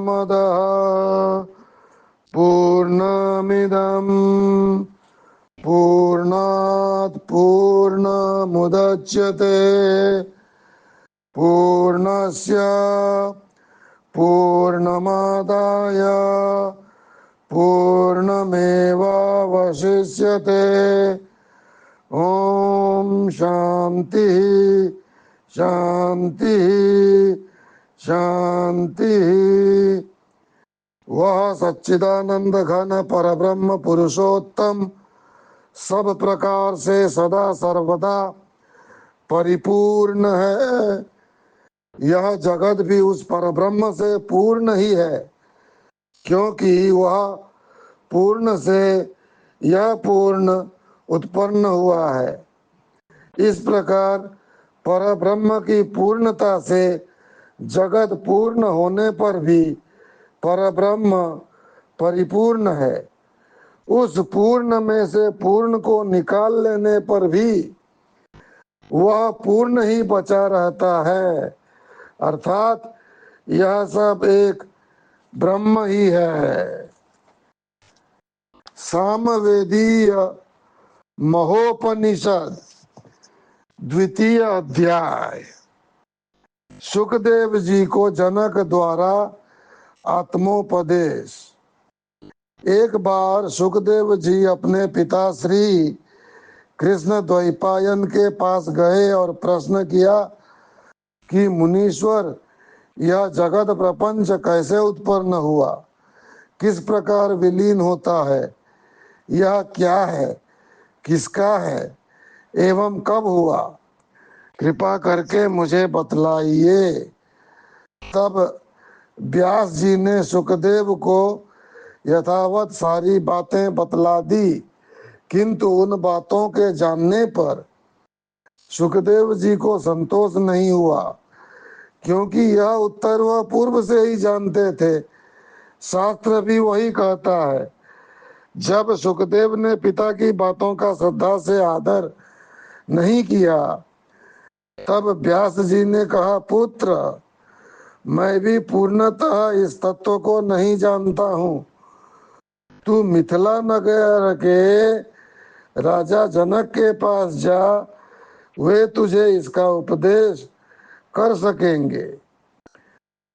पूर्णमदः पूर्णमिदं पूर्णात् पूर्णमुदच्यते पूर्णस्य पूर्णमादाय पूर्णमेवावशिष्यते। ओम शांति शांति शांति। वह सच्चिदानंद घन परब्रह्म पुरुषोत्तम सब प्रकार से सदा सर्वदा परिपूर्ण है। यह जगत भी उस परब्रह्म से पूर्ण ही है, क्योंकि वह पूर्ण से यह पूर्ण उत्पन्न हुआ है। इस प्रकार परब्रह्म की पूर्णता से जगत पूर्ण होने पर भी परब्रह्म परिपूर्ण है। उस पूर्ण में से पूर्ण को निकाल लेने पर भी वह पूर्ण ही बचा रहता है, अर्थात यह सब एक ब्रह्म ही है। सामवेदीय महोपनिषद द्वितीय अध्याय। सुखदेव जी को जनक द्वारा आत्मोपदेश। एक बार सुखदेव जी अपने पिता श्री कृष्ण द्वैपायन के पास गए और प्रश्न किया कि मुनीश्वर, यह जगत प्रपंच कैसे उत्पन्न हुआ, किस प्रकार विलीन होता है, यह क्या है, किसका है एवं कब हुआ, कृपा करके मुझे बतलाइए। तब व्यास जी ने सुखदेव को यथावत सारी बातें बतला दी, किंतु उन बातों के जानने पर सुखदेव जी को संतोष नहीं हुआ, क्योंकि यह उत्तर वह पूर्व से ही जानते थे। शास्त्र भी वही कहता है। जब सुखदेव ने पिता की बातों का श्रद्धा से आदर नहीं किया, तब व्यास जी ने कहा, पुत्र, मैं भी पूर्णतः इस तत्व को नहीं जानता हूँ। तू मिथिला नगर के राजा जनक के पास जा, वे तुझे इसका उपदेश कर सकेंगे।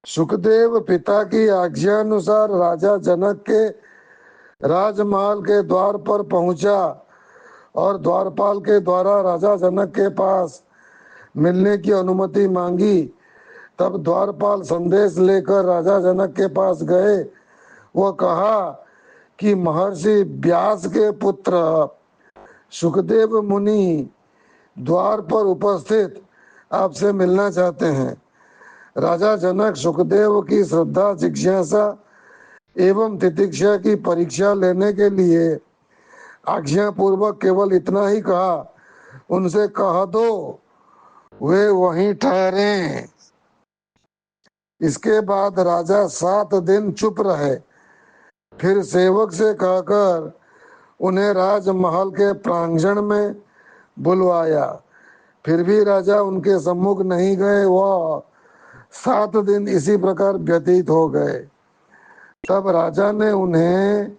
सुखदेव पिता की आज्ञा अनुसार राजा जनक के राजमहल के द्वार पर पहुंचा और द्वारपाल के द्वारा राजा जनक के पास मिलने की अनुमति मांगी। तब द्वारपाल संदेश लेकर राजा जनक के पास गए। वह कहा कि महर्षि व्यास के पुत्र सुखदेव मुनि द्वार पर उपस्थित आपसे मिलना चाहते हैं। राजा जनक सुखदेव की श्रद्धा, जिज्ञासा एवं तितिक्षा की परीक्षा लेने के लिए आज्ञा पूर्वक केवल इतना ही कहा, उनसे कह दो वे वहीं ठहरे। इसके बाद राजा 7 दिन चुप रहे। फिर सेवक से कहकर उन्हें राजमहल के प्रांगण में बुलवाया। फिर भी राजा उनके सम्मुख नहीं गए। वह 7 दिन इसी प्रकार व्यतीत हो गए। तब राजा ने उन्हें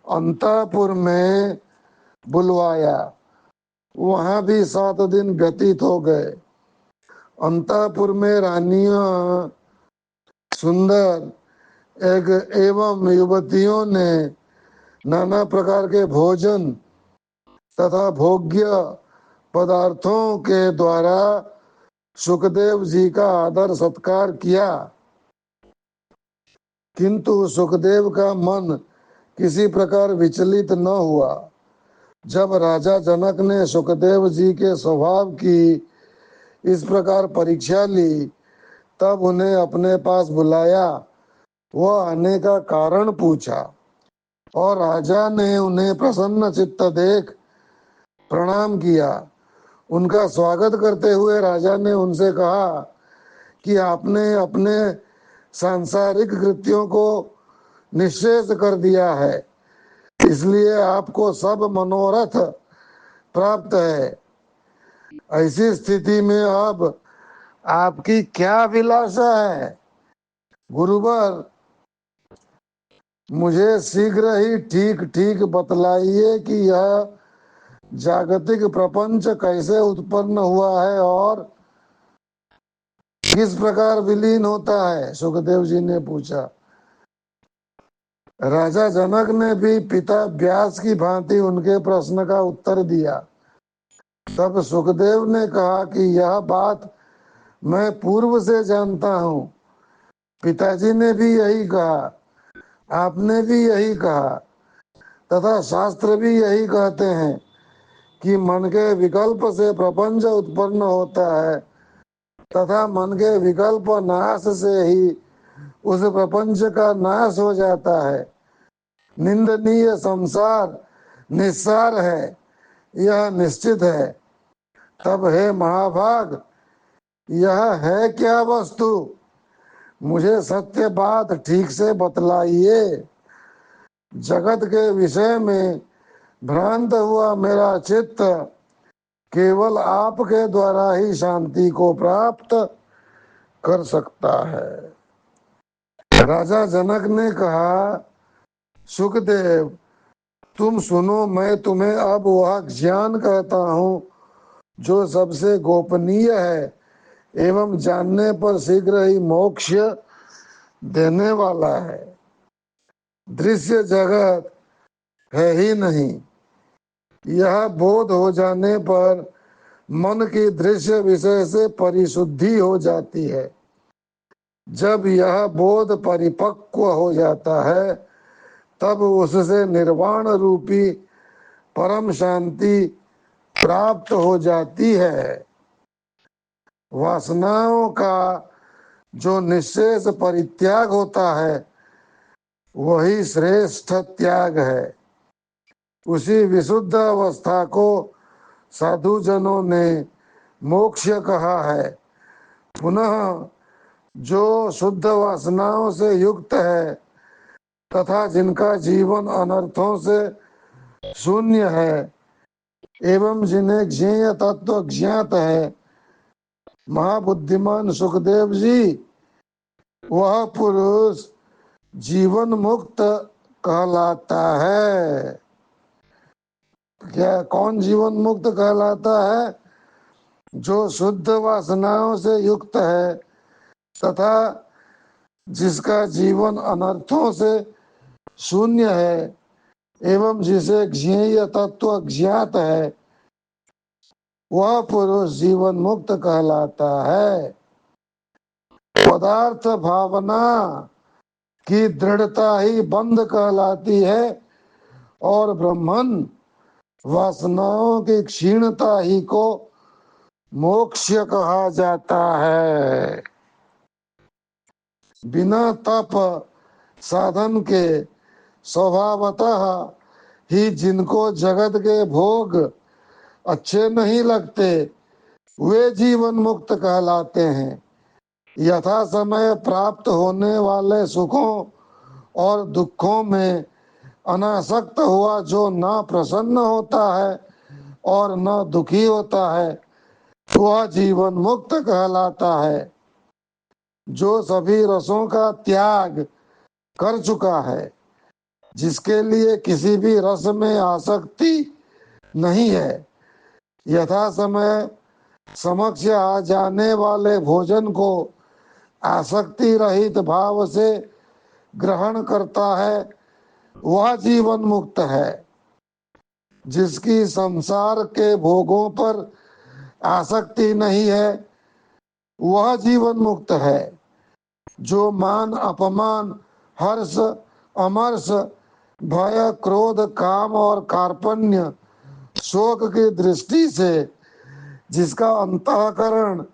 अंतःपुर में बुलवाया। वहां भी 7 दिन व्यतीत हो गए। अंतःपुर में रानियां सुंदर एवं युवतियों ने नाना प्रकार के भोजन तथा भोग्य पदार्थों के द्वारा सुखदेव जी का आदर सत्कार किया, किंतु सुखदेव का मन किसी प्रकार विचलित न हुआ। जब राजा जनक ने सुखदेव जी के स्वभाव की इस प्रकार परीक्षा ली, तब उन्हें अपने पास बुलाया। वह आने का कारण पूछा और राजा ने उन्हें प्रसन्न चित्त देख प्रणाम किया। उनका स्वागत करते हुए राजा ने उनसे कहा कि आपने अपने सांसारिक कृत्यों को निश्चेष कर दिया है, इसलिए आपको सब मनोरथ प्राप्त है। ऐसी स्थिति में अब आपकी क्या अभिलाषा है? गुरुवर, मुझे शीघ्र ही ठीक ठीक बतलाइए कि यह जागतिक प्रपंच कैसे उत्पन्न हुआ है और किस प्रकार विलीन होता है। सुखदेव जी ने पूछा। राजा जनक ने भी पिता व्यास की भांति उनके प्रश्न का उत्तर दिया। तब सुखदेव ने कहा कि यह बात मैं पूर्व से जानता हूँ। पिताजी ने भी यही कहा, आपने भी यही कहा, तथा शास्त्र भी यही कहते हैं कि मन के विकल्प से प्रपंच उत्पन्न होता है तथा मन के विकल्प नाश से ही उस प्रपंच का नाश हो जाता है। निंदनीय संसार निस्सार है, यह निश्चित है। तब हे महाभाग, यह है क्या वस्तु? मुझे सत्य बात ठीक से बतलाइए। जगत के विषय में भ्रांत हुआ मेरा चित्त केवल आपके द्वारा ही शांति को प्राप्त कर सकता है। राजा जनक ने कहा, सुखदेव तुम सुनो, मैं तुम्हें अब वह ज्ञान कहता हूँ जो सबसे गोपनीय है एवं जानने पर शीघ्र ही मोक्ष देने वाला है। दृश्य जगत है ही नहीं। यह बोध हो जाने पर मन की दृश्य विषय से परिशुद्धि हो जाती है। जब यह बोध परिपक्व हो जाता है तब उससे निर्वाण रूपी परम शांति प्राप्त हो जाती है। वासनाओं का जो निश्शेष परित्याग होता है वही श्रेष्ठ त्याग है। उसी विशुद्ध अवस्था को साधु जनों ने मोक्ष कहा है। पुनः जो शुद्ध वासनाओं से युक्त है तथा जिनका जीवन अनर्थों से शून्य है एवं जिन्हें ज्ञेय तत्व ज्ञात है, महाबुद्धिमान सुखदेव जी, वह पुरुष जीवन मुक्त कहलाता है। क्या कौन जीवन मुक्त कहलाता है? जो शुद्ध वासनाओं से युक्त है तथा जिसका जीवन अनर्थों से शून्य है एवं जिसे ज्ञेय तत्व ज्ञात है, वह पुरुष जीवन मुक्त कहलाता है। पदार्थ भावना की दृढ़ता ही बंध कहलाती है और ब्रह्मन वासनाओं की क्षीणता ही को मोक्ष कहा जाता है। बिना तप साधन के स्वभावतः ही जिनको जगत के भोग अच्छे नहीं लगते वे जीवन मुक्त कहलाते हैं। यथा समय प्राप्त होने वाले सुखों और दुखों में अनासक्त हुआ जो न प्रसन्न होता है और न दुखी होता है वह जीवन मुक्त कहलाता है। जो सभी रसों का त्याग कर चुका है, जिसके लिए किसी भी रस में आसक्ति नहीं है, यथा समय समक्ष आ जाने वाले भोजन को आसक्ति रहित भाव से ग्रहण करता है, वह जीवन मुक्त है। जिसकी संसार के भोगों पर आसक्ति नहीं है वह जीवन मुक्त है। जो मान अपमान हर्ष अमर्ष भय क्रोध काम और कार्पण्य शोक की दृष्टि से जिसका अंतःकरण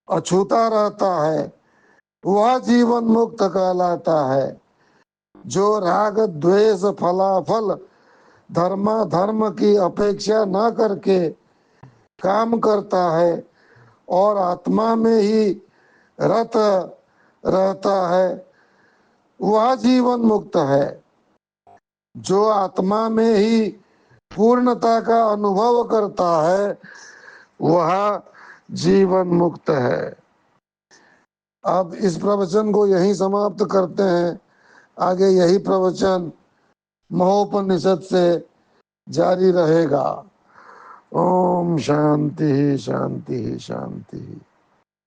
अछूता रहता है वह जीवन मुक्त कहलाता है। जो राग द्वेष फलाफल धर्म की अपेक्षा न करके काम करता है और आत्मा में ही रत रहता है वह जीवन मुक्त है। जो आत्मा में ही पूर्णता का अनुभव करता है वह जीवन मुक्त है। अब इस प्रवचन को यहीं समाप्त करते हैं। आगे यही प्रवचन महोपनिषद से जारी रहेगा। ओम शांति शांति शांति।